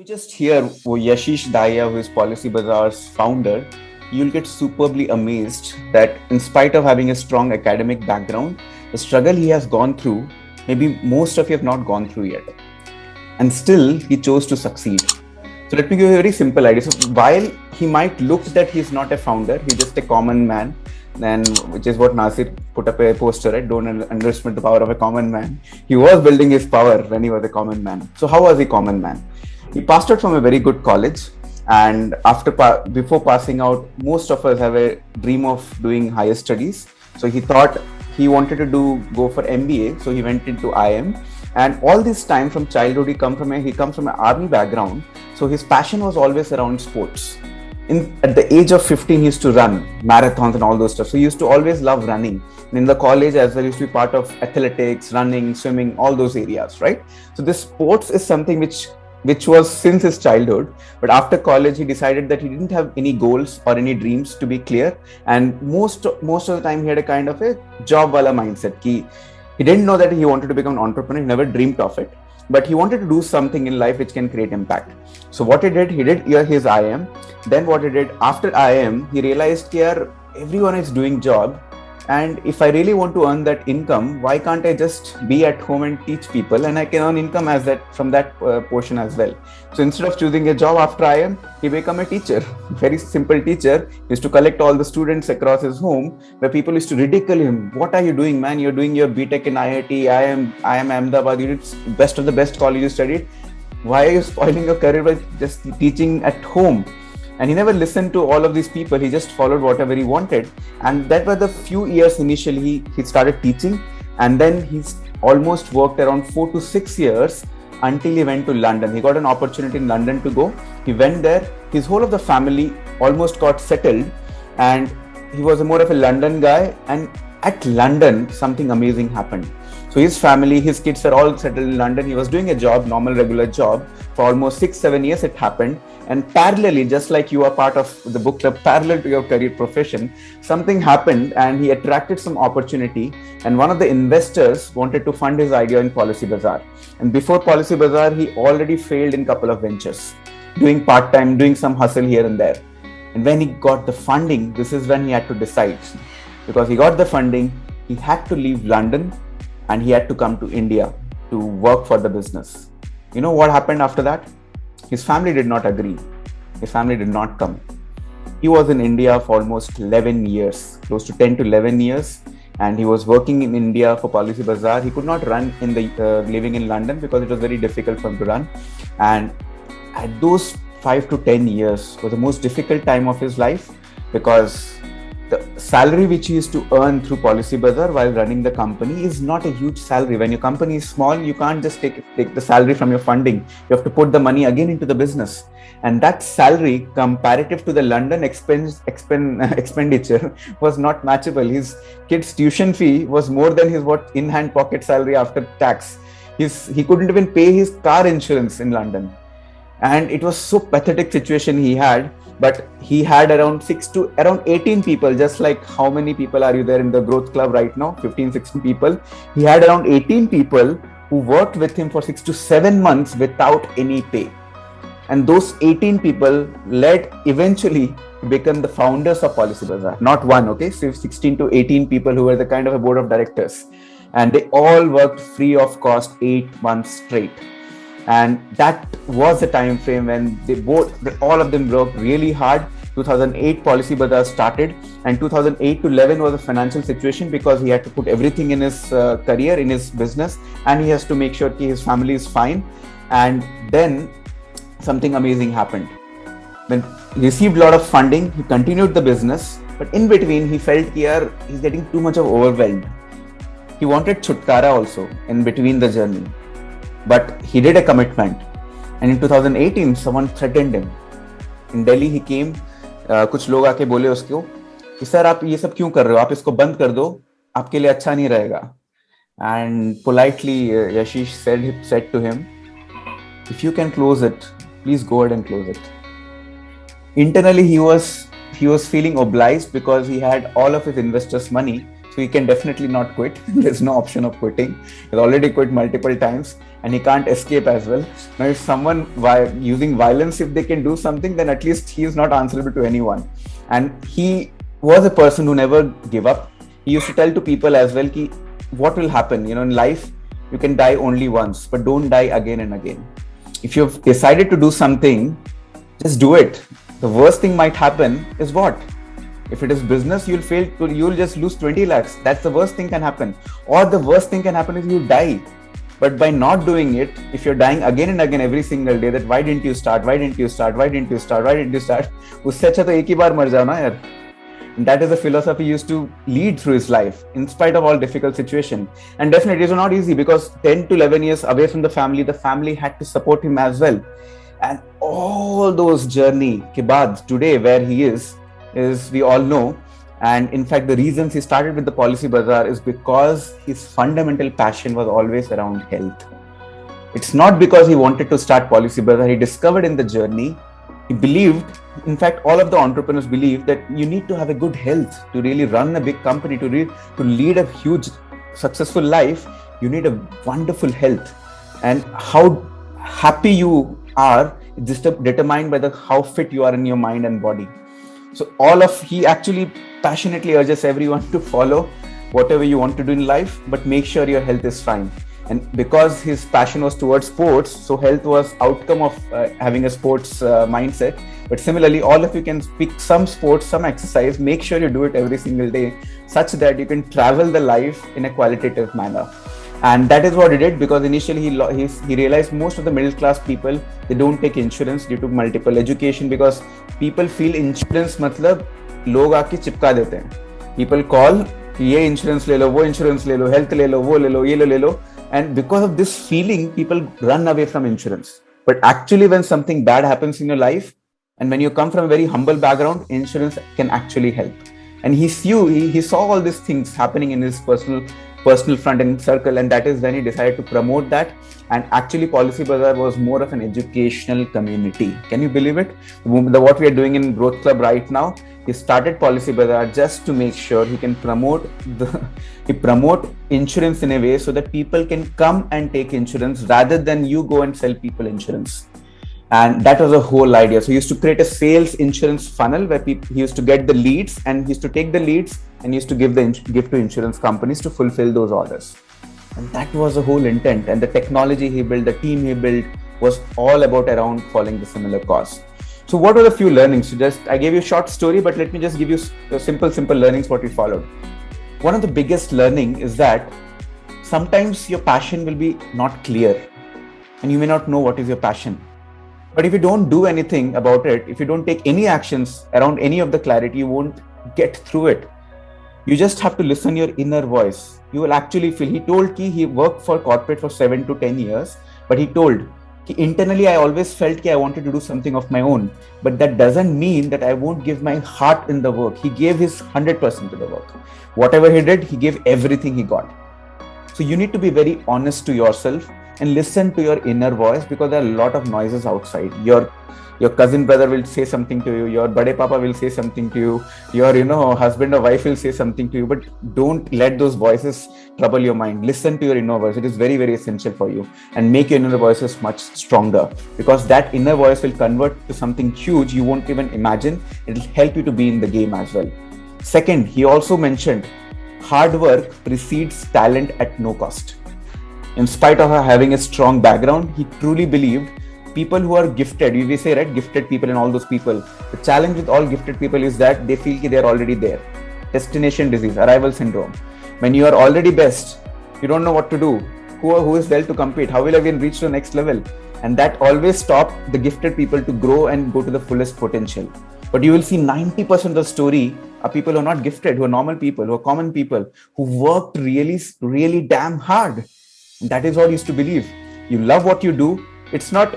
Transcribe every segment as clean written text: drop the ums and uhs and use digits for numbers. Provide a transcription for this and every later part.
You just hear Yashish Dahiya, who is Policy Bazaar's founder, you'll get superbly amazed that in spite of having a strong academic background, the struggle he has gone through, maybe most of you have not gone through yet. And still, he chose to succeed. So let me give you a very simple idea. So while he might look that he's not a founder, he's just a common man, and which is what Nasir put up a poster, right? Don't underestimate the power of a common man. He was building his power when he was a common man. So how was he common man? He passed out from a very good college, and before passing out, most of us have a dream of doing higher studies. So he thought he wanted to go for MBA, so he went into IIM. And all this time from childhood, he comes from an army background. So his passion was always around sports. At the age of 15, he used to run marathons and all those stuff. So he used to always love running. And in the college as well, he used to be part of athletics, running, swimming, all those areas, right? So this sports is something which was since his childhood. But after college, he decided that he didn't have any goals or any dreams, to be clear. And most of the time, he had a kind of a job wala mindset. He didn't know that he wanted to become an entrepreneur. He never dreamed of it. But he wanted to do something in life which can create impact. So what he did his IIM. Then what he did after IIM, he realized that everyone is doing job. And if I really want to earn that income, why can't I just be at home and teach people, and I can earn income from that portion as well. So instead of choosing a job after IIM, he became a teacher, very simple teacher. He used to collect all the students across his home, where people used to ridicule him. What are you doing, man? You're doing your BTech in IIT, IIM Ahmedabad, you did best of the best college you studied. Why are you spoiling your career by just teaching at home? And he never listened to all of these people. He just followed whatever he wanted. And that were the few years initially he started teaching. And then he's almost worked around 4 to 6 years until he went to London. He got an opportunity in London to go. He went there. His whole of the family almost got settled. And he was more of a London guy. And at London, something amazing happened. So his family, his kids were all settled in London. He was doing a job, normal, regular job. For almost 6-7 years it happened. And parallelly, just like you are part of the book club, parallel to your career profession, something happened and he attracted some opportunity. And one of the investors wanted to fund his idea in Policy Bazaar. And before Policy Bazaar, he already failed in a couple of ventures, doing part-time, doing some hustle here and there. And when he got the funding, this is when he had to decide. Because he got the funding, he had to leave London and he had to come to India to work for the business. You know what happened after that? His family did not agree. His family did not come. He was in India for almost 11 years, close to 10 to 11 years. And he was working in India for Policy Bazaar. He could not run living in London because it was very difficult for him to run. And at those 5 to 10 years was the most difficult time of his life, because the salary which he used to earn through Policy Bazaar while running the company is not a huge salary. When your company is small, you can't just take the salary from your funding. You have to put the money again into the business. And that salary, comparative to the London expenditure, was not matchable. His kid's tuition fee was more than his in-hand pocket salary after tax. He couldn't even pay his car insurance in London. And it was so pathetic situation he had. But he had around 18 people, just like how many people are you there in the growth club right now? 15, 16 people. He had around 18 people who worked with him for 6 to 7 months without any pay. And those 18 people led eventually to become the founders of Policy Bazaar. Not one, okay? So 16 to 18 people who were the kind of a board of directors. And they all worked free of cost 8 months straight. And that was the time frame when all of them worked really hard. 2008 Policy Bazaar started, and 2008 to 11 was a financial situation because he had to put everything in his career, in his business, and he has to make sure his family is fine. And then something amazing happened. When he received a lot of funding, he continued the business, but in between he felt he's getting too much of overwhelmed. He wanted chutkara also in between the journey. But he did a commitment. And in 2018, someone threatened him. In Delhi, he came. कुछ लोग आके बोले उसको कि sir आप ये सब क्यों कर रहे हो? आप इसको बंद कर दो. आपके लिए अच्छा नहीं रहेगा. And politely, Yashish said to him, if you can close it, please go ahead and close it. Internally, he was feeling obliged because he had all of his investors' money. So he can definitely not quit. There's no option of quitting. He's already quit multiple times and he can't escape as well. Now, if someone using violence, if they can do something, then at least he is not answerable to anyone. And he was a person who never gave up. He used to tell to people as well, ki, what will happen? In life, you can die only once, but don't die again and again. If you've decided to do something, just do it. The worst thing might happen is what? If it is business, you'll fail, you'll just lose 20 lakhs. That's the worst thing can happen. Or the worst thing can happen is you die. But by not doing it, if you're dying again and again every single day, that why didn't you start? Why didn't you start? Why didn't you start? Why didn't you start? उससे अच्छा तो एक ही बार मर जाओ ना यार. And that is the philosophy he used to lead through his life, in spite of all difficult situation. And definitely it was not easy because 10 to 11 years away from the family had to support him as well. And all those journey ke baad, today where he is we all know. And in fact, the reasons he started with the Policy Bazaar is because his fundamental passion was always around health. It's not because he wanted to start Policy Bazaar. He discovered in the journey, he believed, in fact, all of the entrepreneurs believe that you need to have a good health to really run a big company, to lead a huge, successful life. You need a wonderful health. And how happy you are is just determined by how fit you are in your mind and body. So he actually passionately urges everyone to follow whatever you want to do in life, but make sure your health is fine. And because his passion was towards sports, so health was outcome of having a sports mindset. But similarly, all of you can pick some sports, some exercise, make sure you do it every single day, such that you can travel the life in a qualitative manner. And that is what he did, because initially he realized most of the middle class people, they don't take insurance due to multiple education, because people feel insurance matlab log aake chipka dete hain. People call ye insurance le lo, wo insurance le lo, health le lo, wo le lo, ye le lo. And because of this feeling, people run away from insurance. But actually, when something bad happens in your life, and when you come from a very humble background, insurance can actually help. And he saw all these things happening in his personal front and circle, and that is when he decided to promote that. And actually, Policy Bazaar was more of an educational community. Can you believe it? What we are doing in Growth Club right now, he started Policy Bazaar just to make sure he can promote insurance in a way so that people can come and take insurance rather than you go and sell people insurance. And that was the whole idea. So he used to create a sales insurance funnel where he used to get the leads, and he used to take the leads and he used to give to insurance companies to fulfill those orders. And that was the whole intent. And the technology he built, the team he built, was all about around following the similar cause. So what were the few learnings? I gave you a short story, but let me just give you simple learnings what we followed. One of the biggest learning is that sometimes your passion will be not clear and you may not know what is your passion. But if you don't do anything about it, if you don't take any actions around any of the clarity, you won't get through it. You just have to listen your inner voice. You will actually feel. He told he worked for corporate for 7 to 10 years, but he told internally I always felt I wanted to do something of my own, but that doesn't mean that I won't give my heart in the work. He gave his 100% to the work. Whatever he did, he gave everything he got. So you need to be very honest to yourself and listen to your inner voice, because there are a lot of noises outside. Your cousin brother will say something to you, your bade papa will say something to you, your husband or wife will say something to you, but don't let those voices trouble your mind. Listen to your inner voice. It is very, very essential for you, and make your inner voices much stronger, because that inner voice will convert to something huge you won't even imagine. It will help you to be in the game as well. Second, he also mentioned hard work precedes talent at no cost. In spite of having a strong background, he truly believed people who are gifted, we say, right, gifted people and all those people. The challenge with all gifted people is that they feel they're already there. Destination disease, arrival syndrome. When you are already best, you don't know what to do. Who is there to compete? How will I even reach to the next level? And that always stops the gifted people to grow and go to the fullest potential. But you will see 90% of the story are people who are not gifted, who are normal people, who are common people, who worked really, really damn hard. That is what I used to believe. You love what you do. It's not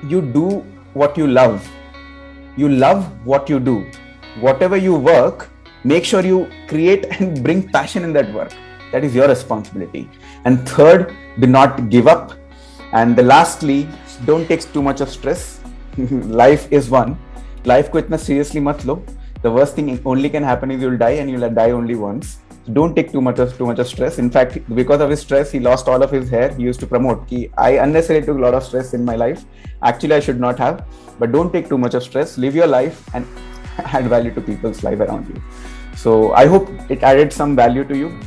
you do what you love. You love what you do. Whatever you work, make sure you create and bring passion in that work. That is your responsibility. And third, do not give up. And lastly, don't take too much of stress. Life is one. Life ko itna seriously mat lo. The worst thing only can happen is you'll die, and you'll die only once. don't take too much of stress. In fact, because of his stress, he lost all of his hair. He used to promote ki I unnecessarily took a lot of stress in my life. Actually, I should not have. But don't take too much of stress. Live your life and add value to people's life around you. So I hope it added some value to you.